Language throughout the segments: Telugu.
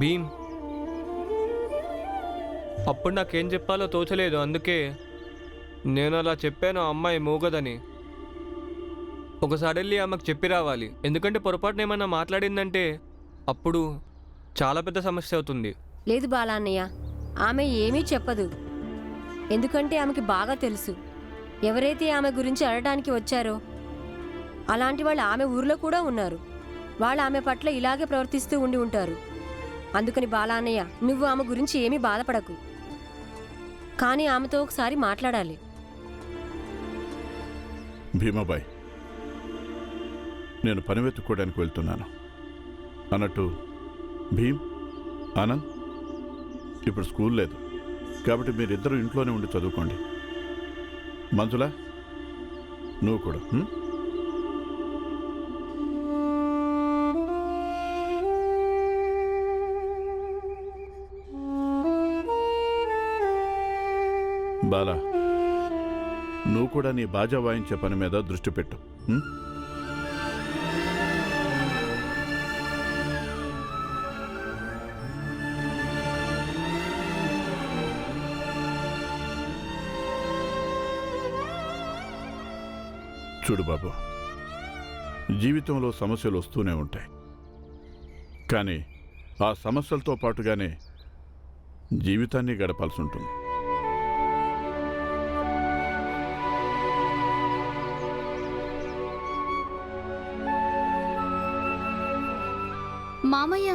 భీమ్, అప్పుడు నాకేం చెప్పాలో తోచలేదు. అందుకే నేను అలా చెప్పాను, ఆ అమ్మాయి మూగదని. ఒకసారి వెళ్ళి ఆమెకు చెప్పి రావాలి. ఎందుకంటే పొరపాటున ఏమన్నా మాట్లాడిందంటే అప్పుడు చాలా పెద్ద సమస్య అవుతుంది. లేదు బాలాన్నయ్య, ఆమె ఏమీ చెప్పదు. ఎందుకంటే ఆమెకి బాగా తెలుసు ఎవరైతే ఆమె గురించి అడగడానికి వచ్చారో అలాంటి వాళ్ళు ఆమె ఊరిలో కూడా ఉన్నారు. వాళ్ళు ఆమె పట్ల ఇలాగే ప్రవర్తిస్తూ ఉండి ఉంటారు. అందుకని బాలాన్నయ్య, నువ్వు ఆమె గురించి ఏమీ బాధపడకు. కానీ ఆమెతో ఒకసారి మాట్లాడాలి. భీమాబాయ్, నేను పని వెతుక్కోవడానికి వెళ్తున్నాను. అన్నట్టు భీమ్, ఆనంద్, ఇప్పుడు స్కూల్ లేదు కాబట్టి మీరిద్దరూ ఇంట్లోనే ఉండి చదువుకోండి. మంజులా, నువ్వు కూడా. బాలా, నువ్వు కూడా నీ బాజా వాయించే పని మీద దృష్టి పెట్టు. చూడు బాబు, జీవితంలో సమస్యలు వస్తూనే ఉంటాయి. కానీ ఆ సమస్యలతో పాటుగానే జీవితాన్ని గడపాల్సి ఉంటుంది. మామయ్య,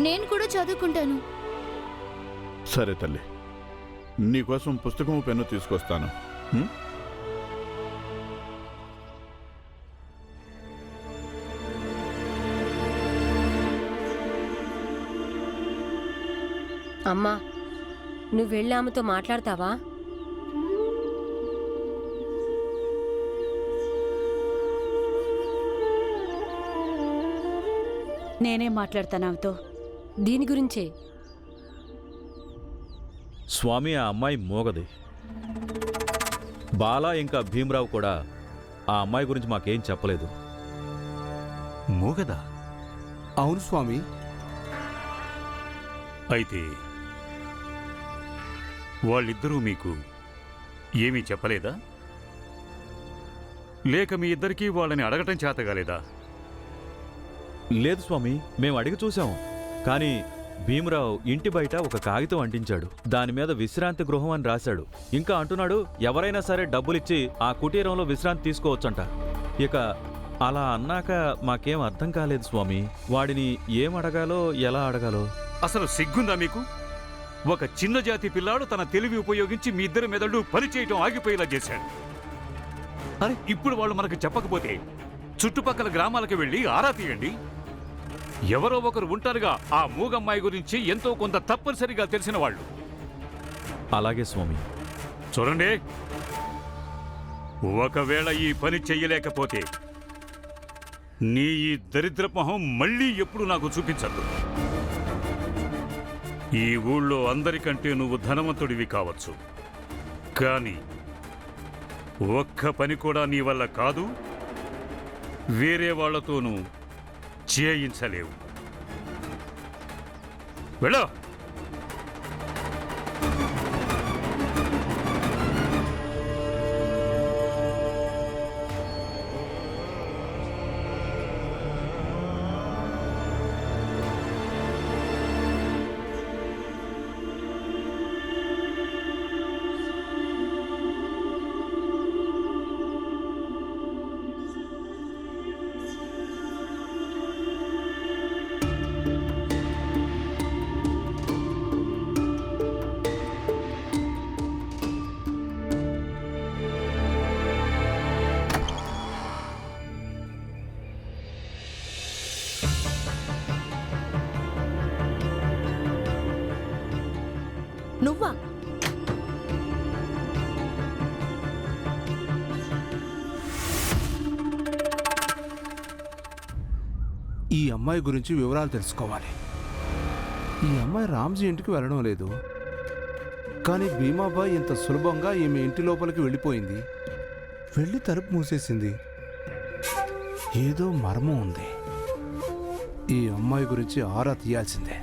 నేను కూడా చదువుకుంటాను. సరే తల్లి, నీకోసం పుస్తకం పెన్ను తీసుకొస్తాను. అమ్మా, నువ్వు వెళ్ళి ఆమెతో మాట్లాడతావా? నేనే మాట్లాడతాను ఆమెతో. దీని గురించే. స్వామి, ఆ అమ్మాయి మోగది. బాలా ఇంకా భీమరావు కూడా ఆ అమ్మాయి గురించి మాకేం చెప్పలేదు. మోగదా? అవును స్వామి. అయితే వాళ్ళిద్దరూ మీకు ఏమీ చెప్పలేదా? లేక మీ ఇద్దరికీ వాళ్ళని అడగటం చేతగాలేదా? లేదు స్వామి, మేము అడిగి చూసాము. కానీ భీమరావు ఇంటి బయట ఒక కాగితం అంటించాడు. దాని మీద విశ్రాంతి గృహం అని రాశాడు. ఇంకా అంటున్నాడు, ఎవరైనా సరే డబ్బులిచ్చి ఆ కుటీరంలో విశ్రాంతి తీసుకోవచ్చంట. ఇక అలా అన్నాక మాకేం అర్థం కాలేదు స్వామి. వాడిని ఏం అడగాలో, ఎలా అడగాలో. అసలు సిగ్గుందా మీకు? ఒక చిన్న జాతి పిల్లాడు తన తెలివి ఉపయోగించి మీ ఇద్దరి మెదడు పనిచేయటం ఆగిపోయేలా చేశాడు. అరే, ఇప్పుడు వాళ్ళు మనకు చెప్పకపోతే చుట్టుపక్కల గ్రామాలకు వెళ్ళి ఆరా తీయండి. ఎవరో ఒకరు ఉంటారుగా ఆ మూగమ్మాయి గురించి ఎంతో కొంత తప్పనిసరిగా తెలిసిన వాళ్ళు. అలాగే స్వామి. చూడండి, ఒకవేళ ఈ పని చెయ్యలేకపోతే నీ ఈ దరిద్ర మొహం మళ్ళీ ఎప్పుడు నాకు చూపించద్దు. ఈ ఊళ్ళో అందరికంటే నువ్వు ధనవంతుడివి కావచ్చు, కానీ ఒక్క పని కూడా నీ వల్ల కాదు, వేరే వాళ్లతోనూ చేయించలేవు. వెళ్ళో. నువ్వా? ఈ అమ్మాయి గురించి వివరాలు తెలుసుకోవాలి. ఈ అమ్మాయి రామ్జీ ఇంటికి వెళ్ళడం లేదు, కానీ భీమాబాయ్ ఇంత సులభంగా ఈమె ఇంటి లోపలికి వెళ్ళిపోయింది. వెళ్ళి తలుపు మూసేసింది. ఏదో మర్మం ఉంది. ఈ అమ్మాయి గురించి ఆరా తీయాల్సిందే.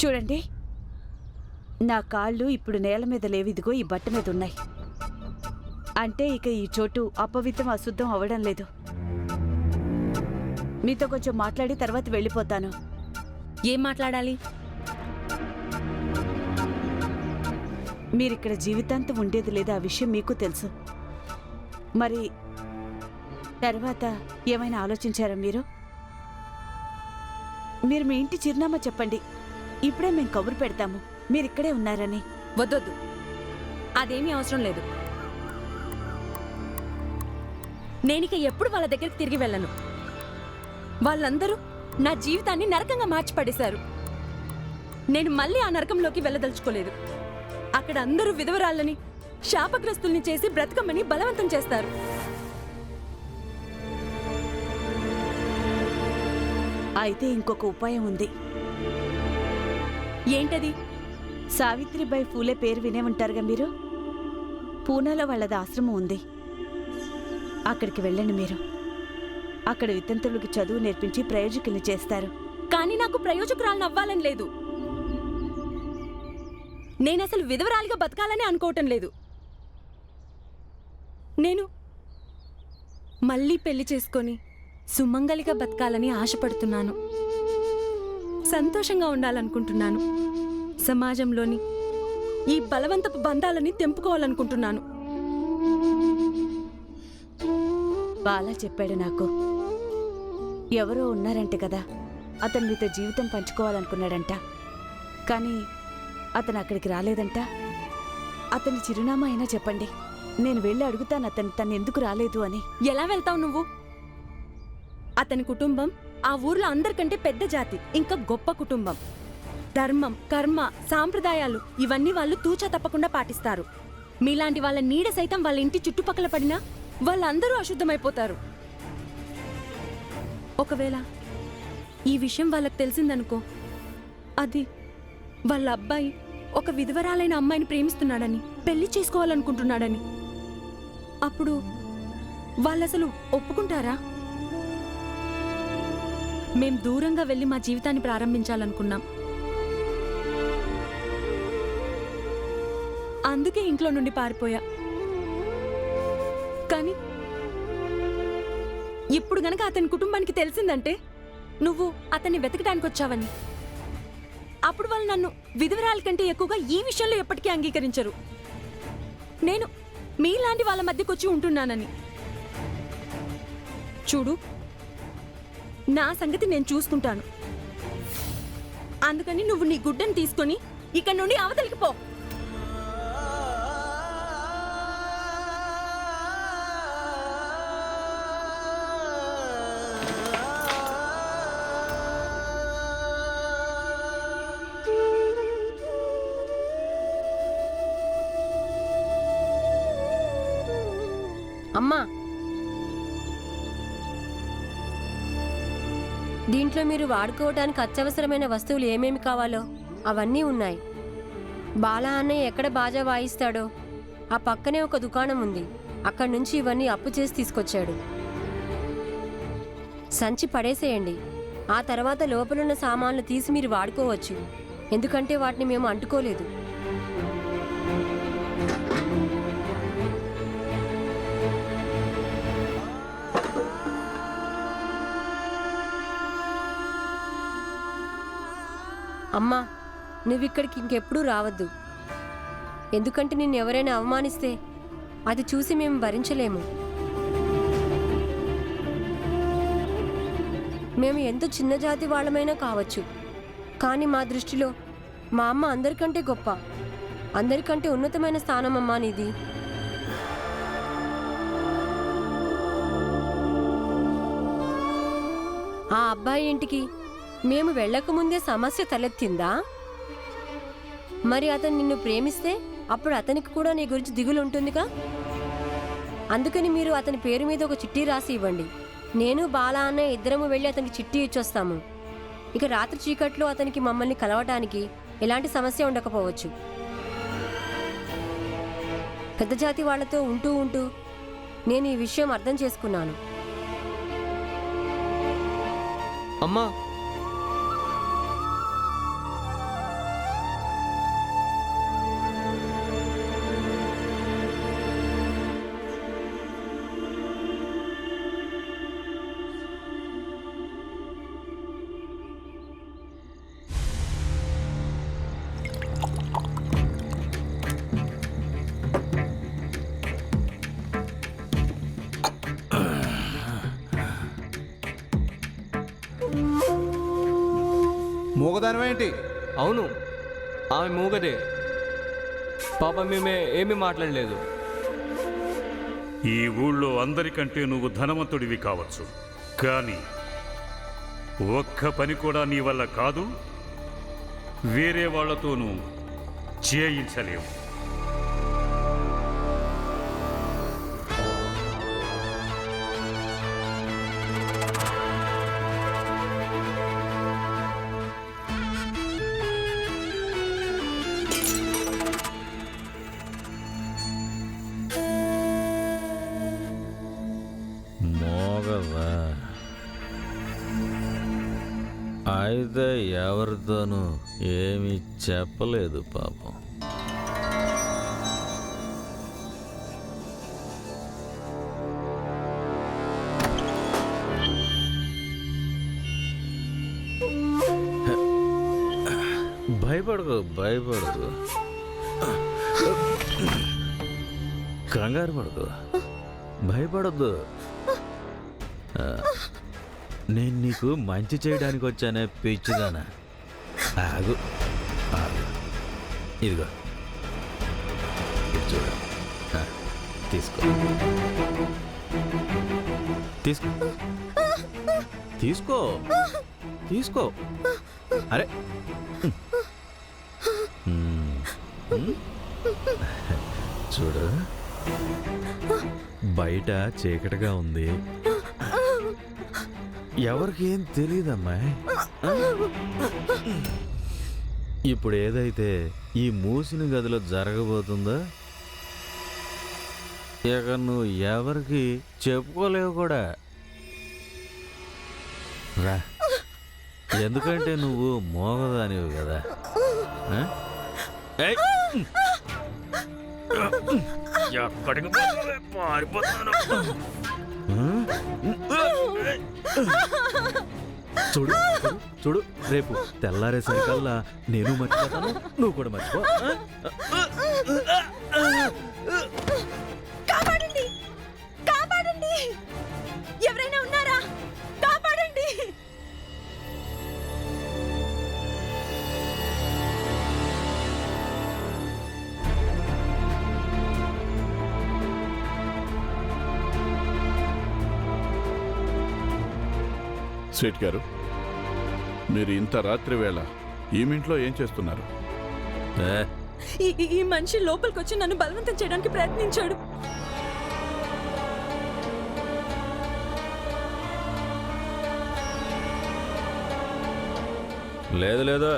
చూడండి, నా కాళ్ళు ఇప్పుడు నేల మీద లేవిదిగో ఈ బట్ట మీద ఉన్నాయి. అంటే ఇక ఈ చోటు అపవిత్రం అశుద్ధం అవ్వడం లేదు. మీతో కొంచెం మాట్లాడి తర్వాత వెళ్ళిపోతాను. ఏం మాట్లాడాలి? మీరిక్కడ జీవితాంతం ఉండేది లేదా ఆ విషయం మీకు తెలుసు. మరి తర్వాత ఏమైనా ఆలోచించారా మీరు? మీరు మీ ఇంటి చిరునామా చెప్పండి. ఇప్పుడే మేము కబురు పెడతాము మీరిక్కడే ఉన్నారని. వద్దొద్దు, అదేమీ అవసరం లేదు. నేనిక ఎప్పుడు వాళ్ళ దగ్గరికి తిరిగి వెళ్ళను. వాళ్ళందరూ నా జీవితాన్ని నరకంగా మార్చిపడేశారు. నేను మళ్ళీ ఆ నరకంలోకి వెళ్ళదలుచుకోలేదు. అక్కడ అందరూ విధవరాళ్ళని, శాపగ్రస్తుల్ని చేసి బ్రతకమని బలవంతం చేస్తారు. అయితే ఇంకొక ఉపాయం ఉంది. ఏంటది? సావిత్రిబాయి ఫూలే పేరు వినే ఉంటారుగా మీరు. పూనాలో వాళ్ళది ఆశ్రమం ఉంది. అక్కడికి వెళ్ళండి మీరు. అక్కడ వితంతువులకు చదువు నేర్పించి ప్రయోజకుల్ని చేస్తారు. కానీ నాకు ప్రయోజకురాలను అవ్వాలని లేదు. నేనసలు విధవరాలిగా బతకాలని అనుకోవటం లేదు. నేను మళ్ళీ పెళ్లి చేసుకొని సుమంగలిగా బతకాలని ఆశపడుతున్నాను. సంతోషంగా ఉండాలనుకుంటున్నాను. సమాజంలోని ఈ బలవంతపు బంధాలని తెంపుకోవాలనుకుంటున్నాను. బాలా చెప్పాడు నాకు. ఎవరో ఉన్నారంటే కదా, అతను మీతో జీవితం పంచుకోవాలనుకున్నాడంట. కానీ అతను అక్కడికి రాలేదంట. అతని చిరునామా అయినా చెప్పండి, నేను వెళ్ళి అడుగుతాను అతను తను ఎందుకు రాలేదు అని. ఎలా వెళ్తావు నువ్వు? అతని కుటుంబం ఆ ఊర్లో అందరికంటే పెద్ద జాతి, ఇంకా గొప్ప కుటుంబం. ధర్మం, కర్మ, సాంప్రదాయాలు ఇవన్నీ వాళ్ళు తూచా తప్పకుండా పాటిస్తారు. మీలాంటి వాళ్ళ నీడ సైతం వాళ్ళ ఇంటి చుట్టుపక్కల పడినా వాళ్ళందరూ అశుద్ధమైపోతారు. ఒకవేళ ఈ విషయం వాళ్ళకి తెలిసిందనుకో, అది వాళ్ళ అబ్బాయి ఒక విధవరాలైన అమ్మాయిని ప్రేమిస్తున్నాడని, పెళ్లి చేసుకోవాలనుకుంటున్నాడని, అప్పుడు వాళ్ళసలు ఒప్పుకుంటారా? మేం దూరంగా వెళ్ళి మా జీవితాన్ని ప్రారంభించాలనుకున్నాం. అందుకే ఇంట్లో నుండి పారిపోయా. కానీ ఇప్పుడు గనక అతని కుటుంబానికి తెలిసిందంటే నువ్వు అతన్ని వెతకడానికి వచ్చావని, అప్పుడు వాళ్ళు నన్ను విధవరాల కంటే ఎక్కువగా ఈ విషయంలో ఎప్పటికీ అంగీకరించరు. నేను మీలాంటి వాళ్ళ మధ్యకు వచ్చి ఉంటున్నానని. చూడు, నా సంగతి నేను చూసుకుంటాను. అందుకని నువ్వు నీ గుడ్డను తీసుకొని ఇక్కడి నుండి అవతలికి పో. అమ్మా, దీంట్లో మీరు వాడుకోవడానికి అత్యవసరమైన వస్తువులు ఏమేమి కావాలో అవన్నీ ఉన్నాయి. బాలా అన్నయ్య ఎక్కడ బాజా వాయిస్తాడో ఆ పక్కనే ఒక దుకాణం ఉంది. అక్కడి నుంచి ఇవన్నీ అప్పు చేసి తీసుకొచ్చాడు. సంచి పడేసేయండి. ఆ తర్వాత లోపలున్న సామాన్లు తీసి మీరు వాడుకోవచ్చు. ఎందుకంటే వాటిని మేము అంటుకోలేదు. అమ్మా, నువ్విక్కడికి ఇంకెప్పుడూ రావద్దు. ఎందుకంటే నిన్ను ఎవరైనా అవమానిస్తే అది చూసి మేము భరించలేము. మేము ఎంత చిన్న జాతి వాళ్ళమైనా కావచ్చు, కానీ మా దృష్టిలో మా అమ్మ అందరికంటే గొప్ప, అందరికంటే ఉన్నతమైన స్థానం అమ్మా నీది. ఆ అబ్బాయి ఇంటికి మేము వెళ్ళకముందే సమస్య తలెత్తిందా? మరి అతను నిన్ను ప్రేమిస్తే అప్పుడు అతనికి కూడా నీ గురించి దిగులు ఉంటుందిగా. అందుకని మీరు అతని పేరు మీద ఒక చిట్టి రాసి ఇవ్వండి. నేను బాలా అన్న ఇద్దరము వెళ్ళి అతనికి చిట్టి ఇచ్చొస్తాము. ఇక రాత్రి చీకట్లో అతనికి మమ్మల్ని కలవటానికి ఎలాంటి సమస్య ఉండకపోవచ్చు. పెద్ద జాతి వాళ్లతో ఉంటూ ఉంటూ నేను ఈ విషయం అర్థం చేసుకున్నాను. అమ్మా, మూగదానమేంటి? అవును, ఆమె మూగదే. పాప మేమే ఏమీ మాట్లాడలేదు. ఈ ఊళ్ళో అందరికంటే నువ్వు ధనవంతుడివి కావచ్చు, కానీ ఒక్క పని కూడా నీ వల్ల కాదు, వేరే వాళ్లతోనూ చేయించలేవు. మోగవా? అయితే ఎవరితోనూ ఏమీ చెప్పలేదు పాపం. భయపడకు, భయపడకు, కంగారు పడకు, భయపడద్దు. నేను నీకు మంచి చేయడానికి వచ్చానే పిచ్చిదానా. ఆగు, ఆగు. ఇదిగో, ఇది చూడు. తీసుకో, తీసుకో, తీసుకో, తీసుకో. అరే, చూడు, బయట చీకటిగా ఉంది, ఎవరికి ఏం తెలియదమ్మాయి. ఇప్పుడు ఏదైతే ఈ మూసిన గదిలో జరగబోతుందో ఇక నువ్వు ఎవరికి చెప్పుకోలేవు కూడా. రా, ఎందుకంటే నువ్వు మోగదానివి కదా. ఎక్కడికి పారిపోతాను. చూడు, చూడు, రేపు తెల్లారేసరికల్లా నేను మర్చిపోతాను, నువ్వు కూడా మర్చిపో. కాపాడండి, కాపాడండి, ఎవరైనా ఉన్నారా? కాపాడండి. సేట్ గారు, మీరు ఇంత రాత్రి వేళ ఈమింట్లో ఏం చేస్తున్నారు? ఈ మనిషి లోపలికి వచ్చి నన్ను బలవంతం చేయడానికి ప్రయత్నించాడు. లేదు లేదు,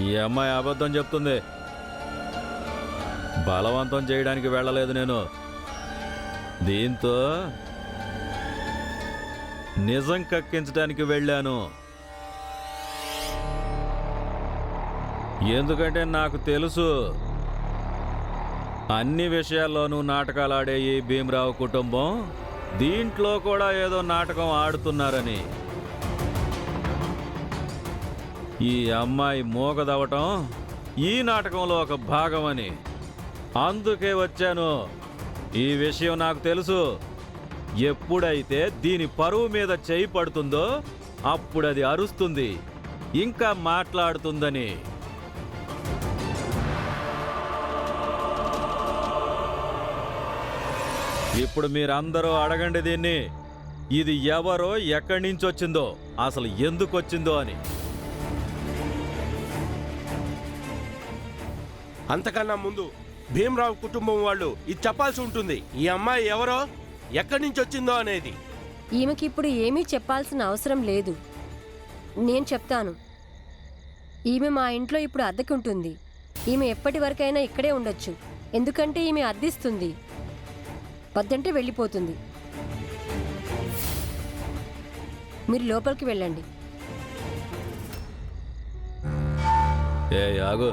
ఈ అమ్మాయి అబద్ధం చెప్తుంది. బలవంతం చేయడానికి వెళ్ళలేదు నేను. దీంతో నిజం కక్కించడానికి వెళ్ళాను. ఎందుకంటే నాకు తెలుసు, అన్ని విషయాల్లోనూ నాటకాలు ఆడే ఈ భీమరావు కుటుంబం దీంట్లో కూడా ఏదో నాటకం ఆడుతున్నారని. ఈ అమ్మాయి మోగదవటం ఈ నాటకంలో ఒక భాగమని. అందుకే వచ్చాను. ఈ విషయం నాకు తెలుసు. ఎప్పుడైతే దీని పరువు మీద చేయి పడుతుందో అప్పుడు అది అరుస్తుంది, ఇంకా మాట్లాడుతుందని. ఇప్పుడు మీరందరూ అడగండి దీన్ని, ఇది ఎవరో, ఎక్కడి నుంచి వచ్చిందో, అసలు ఎందుకు వచ్చిందో అని. అంతకన్నా ముందు భీమరావు కుటుంబం వాళ్ళు ఇది చెప్పాల్సి ఉంటుంది. ఈ అమ్మాయి ఎవరో, ఎక్కడి నుంచి వచ్చిందో అనేది. ఈమెకి ఇప్పుడు ఏమీ చెప్పాల్సిన అవసరం లేదు. నేను చెప్తాను. ఈమె మా ఇంట్లో ఇప్పుడు అద్దెకి ఉంటుంది. ఈమె ఎప్పటి వరకైనా ఇక్కడే ఉండొచ్చు, ఎందుకంటే ఈమె అద్దిస్తుంది. వద్దంటే వెళ్ళిపోతుంది. మీరు లోపలికి వెళ్ళండి. ఏ ఆగు,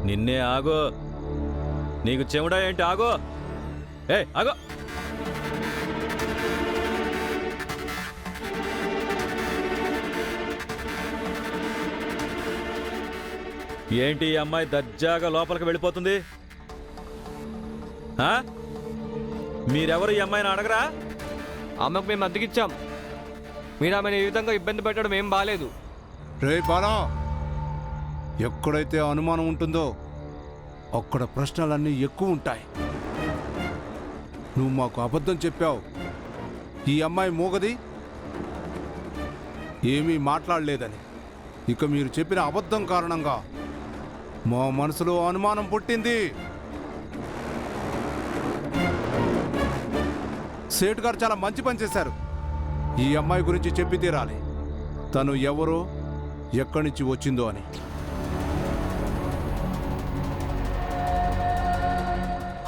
నిన్నే ఆగు. నీకు చెవుడా ఏంటి? ఆగు. ఏ ఆగు. ఏంటి ఈ అమ్మాయి దర్జాగా లోపలికి వెళ్ళిపోతుంది? ఆ? మీరెవరు ఈ అమ్మాయిని అడగరా? ఆమెకు మేము అద్దెకిచ్చాం. మీరు ఆమెను ఈ విధంగా ఇబ్బంది పెట్టడం ఏం బాలేదు. రే బాలా, ఎక్కడైతే అనుమానం ఉంటుందో అక్కడ ప్రశ్నలన్నీ ఎక్కువ ఉంటాయి. నువ్వు మాకు అబద్ధం చెప్పావు. ఈ అమ్మాయి మూగది, ఏమీ మాట్లాడలేదని. ఇక మీరు చెప్పిన అబద్ధం కారణంగా మా మనసులో అనుమానం పుట్టింది. సేటు గారు చాలా మంచి పని చేశారు. ఈ అమ్మాయి గురించి చెప్పి తీరాలి, తను ఎవరో ఎక్కడి నుంచి వచ్చిందో అని.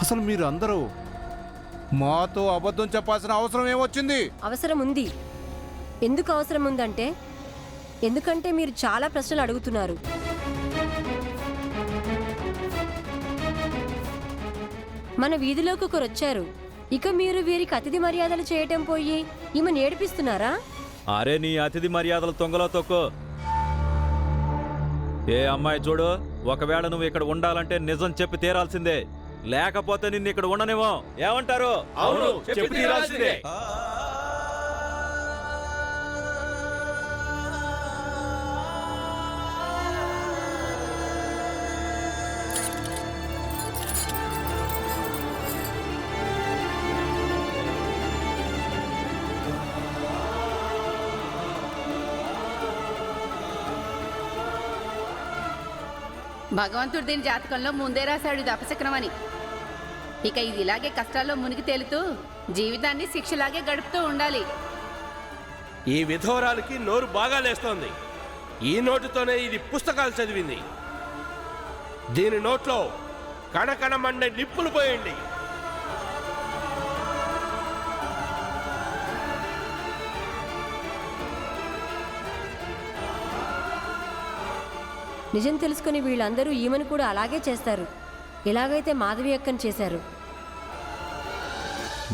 అసలు మీరు అందరూ మాతో అబద్ధం చెప్పాల్సిన అవసరం ఏమొచ్చింది? అవసరం ఉంది. ఎందుకు అవసరం ఉందంటే, ఎందుకంటే మీరు చాలా ప్రశ్నలు అడుగుతున్నారు. మన వీధిలోకి ఒకరు వచ్చారు. ఇక మీరు వీరికి అతిథి మర్యాదలు చేయటం పోయి ఈమెను ఏడిపిస్తున్నారా? అరే, నీ అతిథి మర్యాదలు తొంగలో తొక్కు. ఏ అమ్మాయి చూడు, ఒకవేళ నువ్వు ఇక్కడ ఉండాలంటే నిజం చెప్పి తీరాల్సిందే, లేకపోతే నిన్ను ఇక్కడ ఉండనేమో. ఏమంటారు? అవును, చెప్పి తీరాల్సిందే. భగవంతుడు దీని జాతకంలో ముందే రాశాడు ఇది అపశకనం అని. ఇక ఇది ఇలాగే కష్టాల్లో మునిగి తేలుతూ జీవితాన్ని శిక్షలాగే గడుపుతూ ఉండాలి. ఈ విధవరాలకి నోరు బాగా లేస్తోంది. ఈ నోటుతోనే ఇది పుస్తకాలు చదివింది. దీని నోట్లో కణకణ మండే నిప్పులు పోయండి. నిజం తెలుసుకుని వీళ్ళందరూ ఈమెను కూడా అలాగే చేస్తారు, ఎలాగైతే మాధవి అక్కను చేశారు.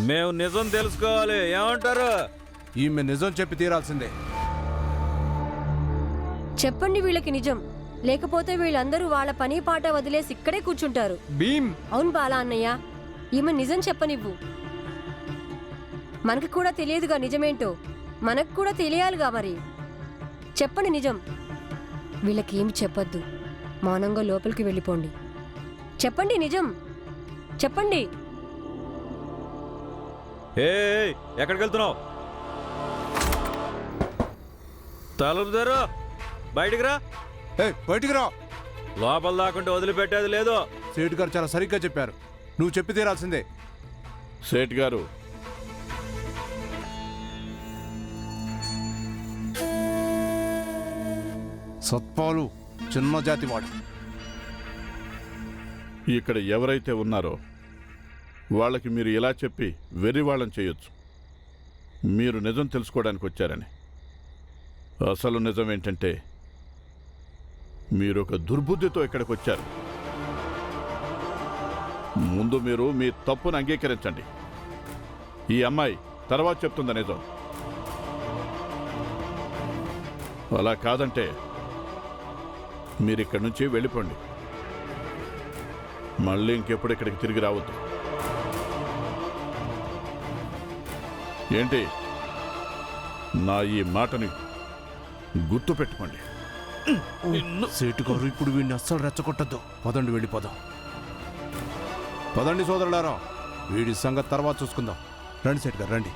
మేము నిజం తెలుసుకోవాలి. ఏమంటారు? ఈమె నిజం చెప్పి తీరాల్సిందే. చెప్పండి వీళ్ళకి నిజం, లేకపోతే వీళ్ళందరూ వాళ్ళ పని పాట వదిలేసి ఇక్కడే కూర్చుంటారు. భీమ్, అవును బాలా అన్నయ్య, ఈమె నిజం చెప్పనివ్వు. మనకి కూడా తెలియదుగా నిజమేంటో, మనకు కూడా తెలియాలిగా. మరి చెప్పండి నిజం. వీళ్ళకి ఏమి చెప్పొద్దు, మౌనంగా లోపలికి వెళ్ళిపోండి. చెప్పండి నిజం, చెప్పండి. ఏ ఎక్కడికి వెళ్తున్నావు? తలుపుదారు, బయటికి రా. బయటికి రా. లోపల దాకుంటే వదిలిపెట్టేది లేదు. సేటు గారు చాలా సరిగ్గా చెప్పారు, నువ్వు చెప్పి తీరాల్సిందే. సేట్ గారు, సత్పాలు చిన్న జాతి వాడు. ఇక్కడ ఎవరైతే ఉన్నారో వాళ్ళకి మీరు ఇలా చెప్పి వెర్రివాళ్ళని చేయొచ్చు, మీరు నిజం తెలుసుకోవడానికి వచ్చారని. అసలు నిజం ఏంటంటే, మీరు ఒక దుర్బుద్ధితో ఇక్కడికి వచ్చారు. ముందు మీరు మీ తప్పును అంగీకరించండి. ఈ అమ్మాయి తర్వాత చెప్తుందా నిజం. అలా కాదంటే మీరు ఇక్కడి నుంచి వెళ్ళిపోండి. మళ్ళీ ఇంకెప్పుడు ఇక్కడికి తిరిగి రావద్దు. ఏంటి, నా ఈ మాటని గుర్తు పెట్టుకోండి. సేటు గారు ఇప్పుడు వీడిని అస్సలు రెచ్చగొట్టద్దు. పదండి, వెళ్ళిపోదాం. పదండి సోదరులారా, వీడి సంగతి తర్వాత చూసుకుందాం. రండి సేటు గారు, రండి.